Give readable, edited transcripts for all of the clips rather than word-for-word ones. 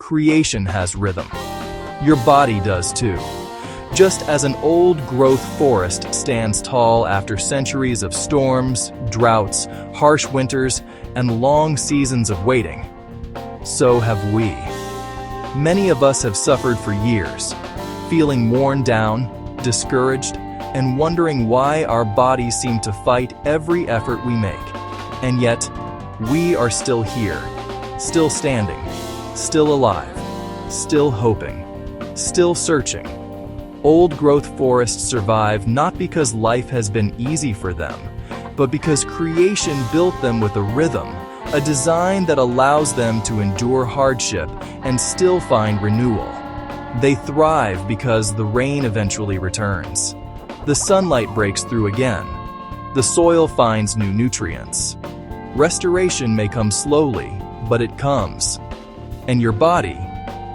creation has rhythm. Your body does too. Just as an old-growth forest stands tall after centuries of storms, droughts, harsh winters, and long seasons of waiting, so have we. Many of us have suffered for years, feeling worn down, discouraged, and wondering why our bodies seem to fight every effort we make. And yet, we are still here, still standing, still alive, still hoping, still searching. Old-growth forests survive not because life has been easy for them, but because creation built them with a rhythm, a design that allows them to endure hardship and still find renewal. They thrive because the rain eventually returns. The sunlight breaks through again. The soil finds new nutrients. Restoration may come slowly, but it comes. And your body,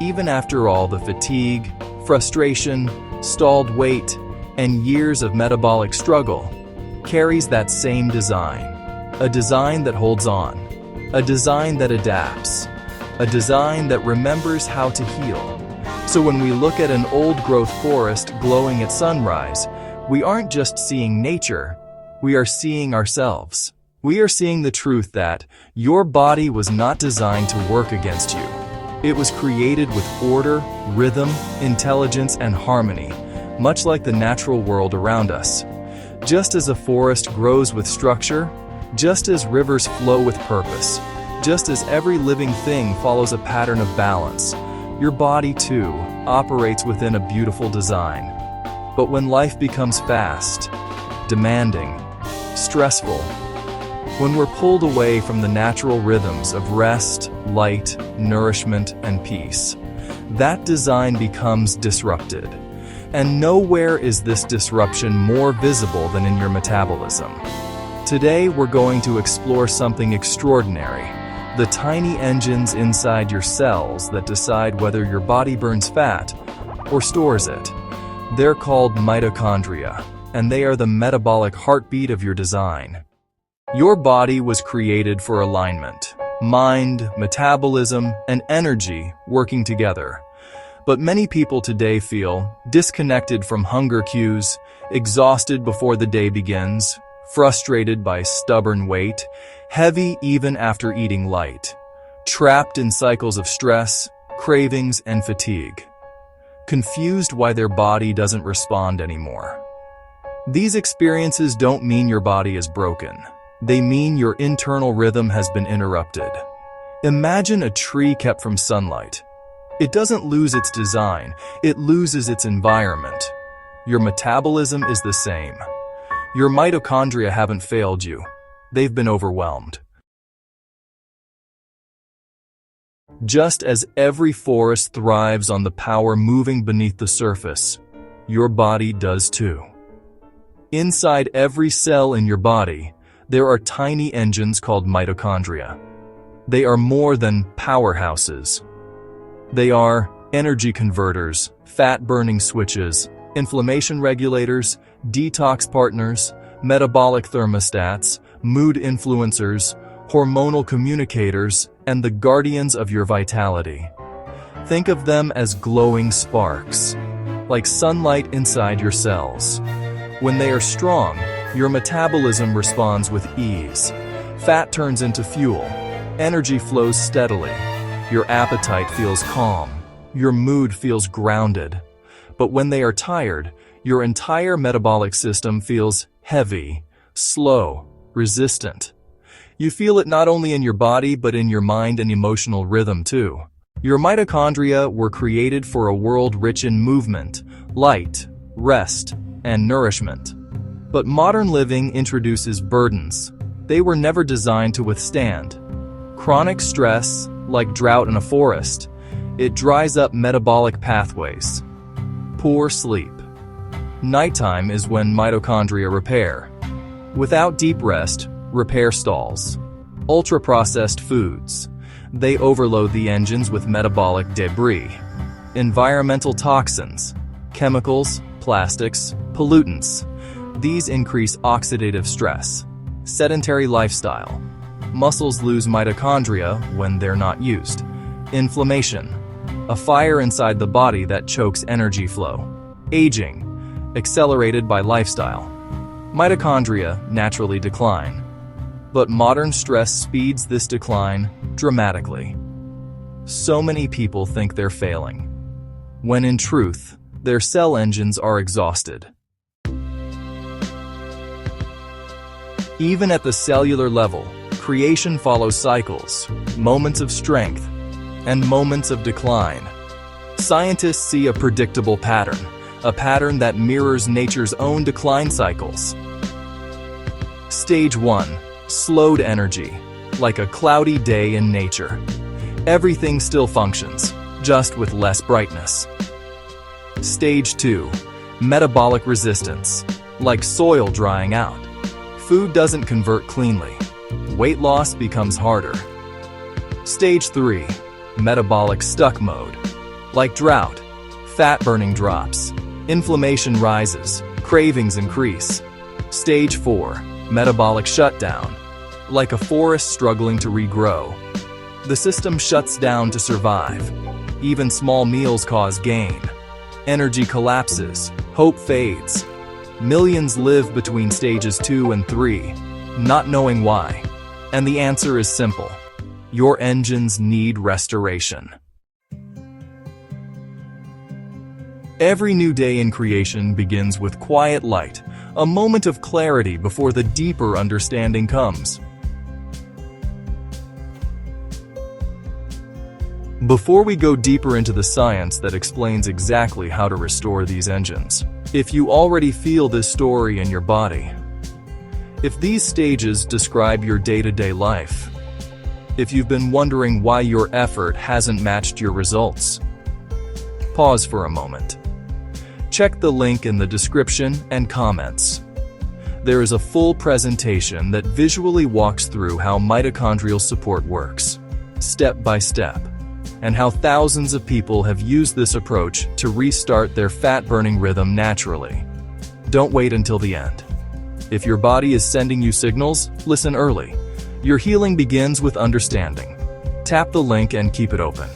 even after all the fatigue, frustration, stalled weight, and years of metabolic struggle, carries that same design. A design that holds on. A design that adapts. A design that remembers how to heal. So when we look at an old-growth forest glowing at sunrise, we aren't just seeing nature, we are seeing ourselves. We are seeing the truth that your body was not designed to work against you. It was created with order, rhythm, intelligence, and harmony, much like the natural world around us. Just as a forest grows with structure, just as rivers flow with purpose, just as every living thing follows a pattern of balance, your body too operates within a beautiful design. But when life becomes fast, demanding, stressful, when we're pulled away from the natural rhythms of rest, light, nourishment, and peace, that design becomes disrupted. And nowhere is this disruption more visible than in your metabolism. Today, we're going to explore something extraordinary, the tiny engines inside your cells that decide whether your body burns fat or stores it. They're called mitochondria, and they are the metabolic heartbeat of your design. Your body was created for alignment, mind, metabolism, and energy working together. But many people today feel disconnected from hunger cues, exhausted before the day begins, frustrated by stubborn weight, heavy even after eating light, trapped in cycles of stress, cravings, and fatigue, confused why their body doesn't respond anymore. These experiences don't mean your body is broken. They mean your internal rhythm has been interrupted. Imagine a tree kept from sunlight. It doesn't lose its design, it loses its environment. Your metabolism is the same. Your mitochondria haven't failed you. They've been overwhelmed. Just as every forest thrives on the power moving beneath the surface, your body does too. Inside every cell in your body, there are tiny engines called mitochondria. They are more than powerhouses. They are energy converters, fat-burning switches, inflammation regulators, detox partners, metabolic thermostats, mood influencers, hormonal communicators, and the guardians of your vitality. Think of them as glowing sparks, like sunlight inside your cells. When they are strong, your metabolism responds with ease. Fat turns into fuel. Energy flows steadily. Your appetite feels calm. Your mood feels grounded. But when they are tired, your entire metabolic system feels heavy, slow, resistant. You feel it not only in your body but in your mind and emotional rhythm too. Your mitochondria were created for a world rich in movement, light, rest, and nourishment. But modern living introduces burdens. They were never designed to withstand. Chronic stress, like drought in a forest, it dries up metabolic pathways. Poor sleep. Nighttime is when mitochondria repair. Without deep rest, repair stalls. Ultra-processed foods. They overload the engines with metabolic debris. Environmental toxins, chemicals, plastics, pollutants. These increase oxidative stress. Sedentary lifestyle. Muscles lose mitochondria when they're not used. Inflammation. a fire inside the body that chokes energy flow. Aging, accelerated by lifestyle. Mitochondria naturally decline, but modern stress speeds this decline dramatically. So many people think they're failing, when in truth, their cell engines are exhausted. Even at the cellular level, creation follows cycles, moments of strength, and moments of decline. Scientists see a predictable pattern, a pattern that mirrors nature's own decline cycles. Stage 1. Slowed energy, like a cloudy day in nature. Everything still functions, just with less brightness. Stage 2. Metabolic resistance, like soil drying out. Food doesn't convert cleanly. Weight loss becomes harder. Stage 3. Metabolic stuck mode, like drought. Fat burning drops. Inflammation rises. Cravings increase. Stage 4. Metabolic shutdown, like a forest struggling to regrow. The system shuts down to survive. Even small meals cause gain. Energy collapses. Hope fades. Millions live between stages 2 and 3, not knowing why. And the answer is simple. Your engines need restoration. Every new day in creation begins with quiet light, a moment of clarity before the deeper understanding comes. Before we go deeper into the science that explains exactly how to restore these engines, if you already feel this story in your body, if these stages describe your day-to-day life, if you've been wondering why your effort hasn't matched your results, pause for a moment. Check the link in the description and comments. There is a full presentation that visually walks through how mitochondrial support works, step by step, and how thousands of people have used this approach to restart their fat-burning rhythm naturally. Don't wait until the end. If your body is sending you signals, listen early. Your healing begins with understanding. Tap the link and keep it open.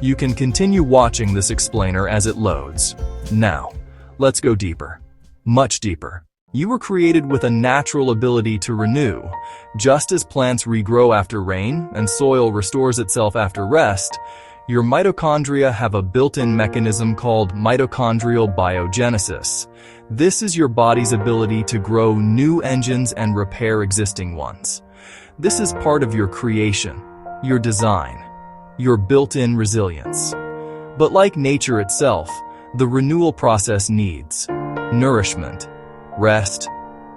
You can continue watching this explainer as it loads. Now, let's go deeper. Much deeper. You were created with a natural ability to renew. Just as plants regrow after rain and soil restores itself after rest, your mitochondria have a built-in mechanism called mitochondrial biogenesis. This is your body's ability to grow new engines and repair existing ones. This is part of your creation, your design, your built-in resilience. But like nature itself, the renewal process needs nourishment, rest,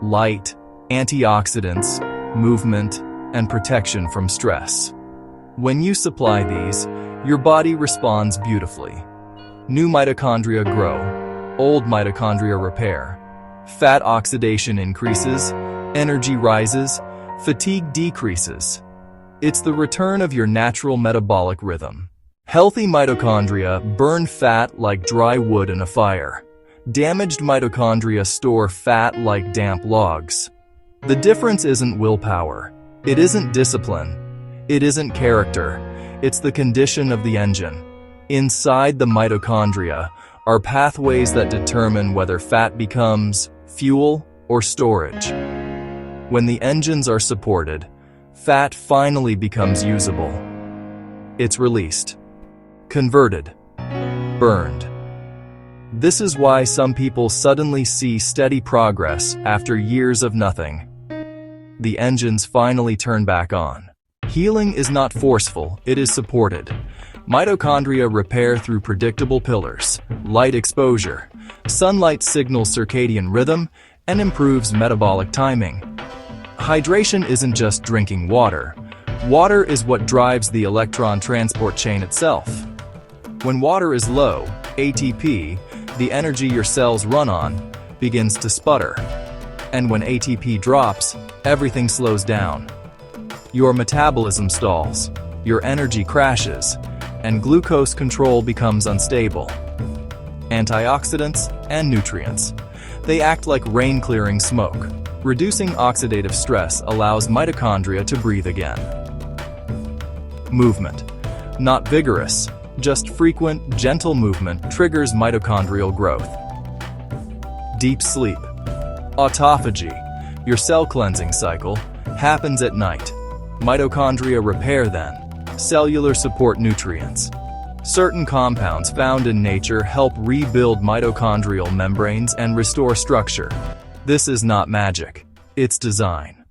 light, antioxidants, movement, and protection from stress. When you supply these, your body responds beautifully. New mitochondria grow, old mitochondria repair. Fat oxidation increases, energy rises, fatigue decreases. It's the return of your natural metabolic rhythm. Healthy mitochondria burn fat like dry wood in a fire. Damaged mitochondria store fat like damp logs. The difference isn't willpower. It isn't discipline. It isn't character. It's the condition of the engine. Inside the mitochondria are pathways that determine whether fat becomes fuel or storage. When the engines are supported, fat finally becomes usable. It's released, converted, burned. This is why some people suddenly see steady progress after years of nothing. The engines finally turn back on. Healing is not forceful, it is supported. Mitochondria repair through predictable pillars: light exposure. Sunlight signals circadian rhythm and improves metabolic timing. Hydration isn't just drinking water. Water is what drives the electron transport chain itself. When water is low, ATP, the energy your cells run on, begins to sputter. And when ATP drops, everything slows down. Your metabolism stalls, your energy crashes, and glucose control becomes unstable. Antioxidants and nutrients. They act like rain-clearing smoke. Reducing oxidative stress allows mitochondria to breathe again. Movement. Not vigorous, Just frequent, gentle movement triggers mitochondrial growth. Deep sleep. Autophagy, your cell cleansing cycle, happens at night. Mitochondria repair then. Cellular support nutrients. Certain compounds found in nature help rebuild mitochondrial membranes and restore structure. This is not magic, it's design.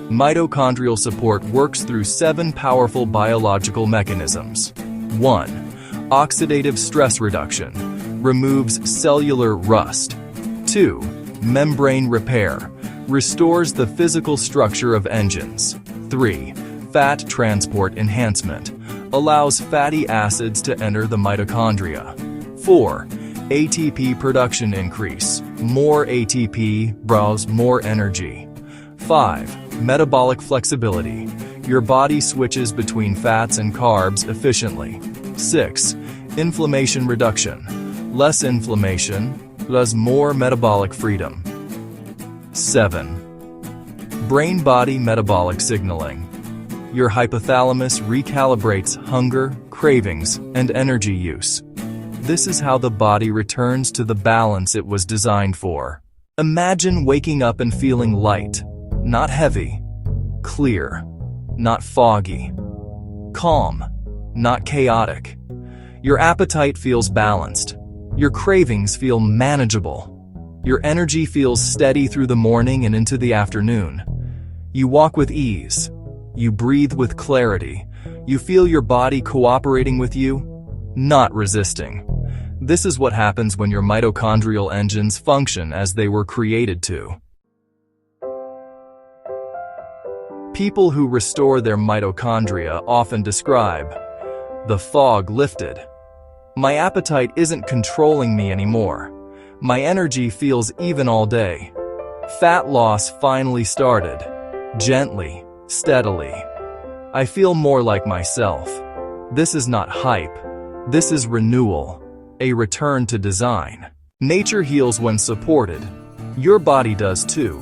Mitochondrial support works through 7 powerful biological mechanisms. 1. Oxidative stress reduction. Removes cellular rust. 2. Membrane repair. Restores the physical structure of engines. 3. Fat transport enhancement. Allows fatty acids to enter the mitochondria. 4. ATP production increase. More ATP brings more energy. 5. Metabolic flexibility. Your body switches between fats and carbs efficiently. 6. Inflammation reduction. Less inflammation, thus more metabolic freedom. 7. Brain-body metabolic signaling. Your hypothalamus recalibrates hunger, cravings, and energy use. This is how the body returns to the balance it was designed for. Imagine waking up and feeling light, not heavy, clear, not foggy, calm, not chaotic. Your appetite feels balanced. Your cravings feel manageable. Your energy feels steady through the morning and into the afternoon. You walk with ease. You breathe with clarity. You feel your body cooperating with you, not resisting. This is what happens when your mitochondrial engines function as they were created to. People who restore their mitochondria often describe, "The fog lifted. My appetite isn't controlling me anymore. My energy feels even all day. Fat loss finally started. Gently, steadily. I feel more like myself." This is not hype. This is renewal, a return to design. Nature heals when supported. Your body does too.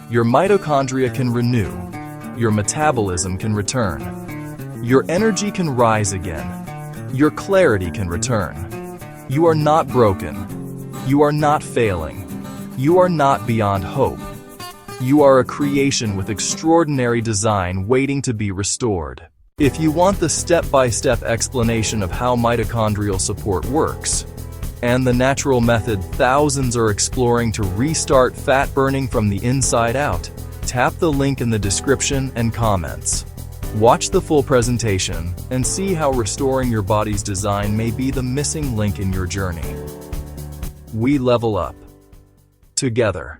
Your mitochondria can renew. Your metabolism can return. Your energy can rise again. Your clarity can return. You are not broken. You are not failing. You are not beyond hope. You are a creation with extraordinary design waiting to be restored. If you want the step-by-step explanation of how mitochondrial support works, and the natural method thousands are exploring to restart fat burning from the inside out, tap the link in the description and comments. Watch the full presentation and see how restoring your body's design may be the missing link in your journey. We level up together.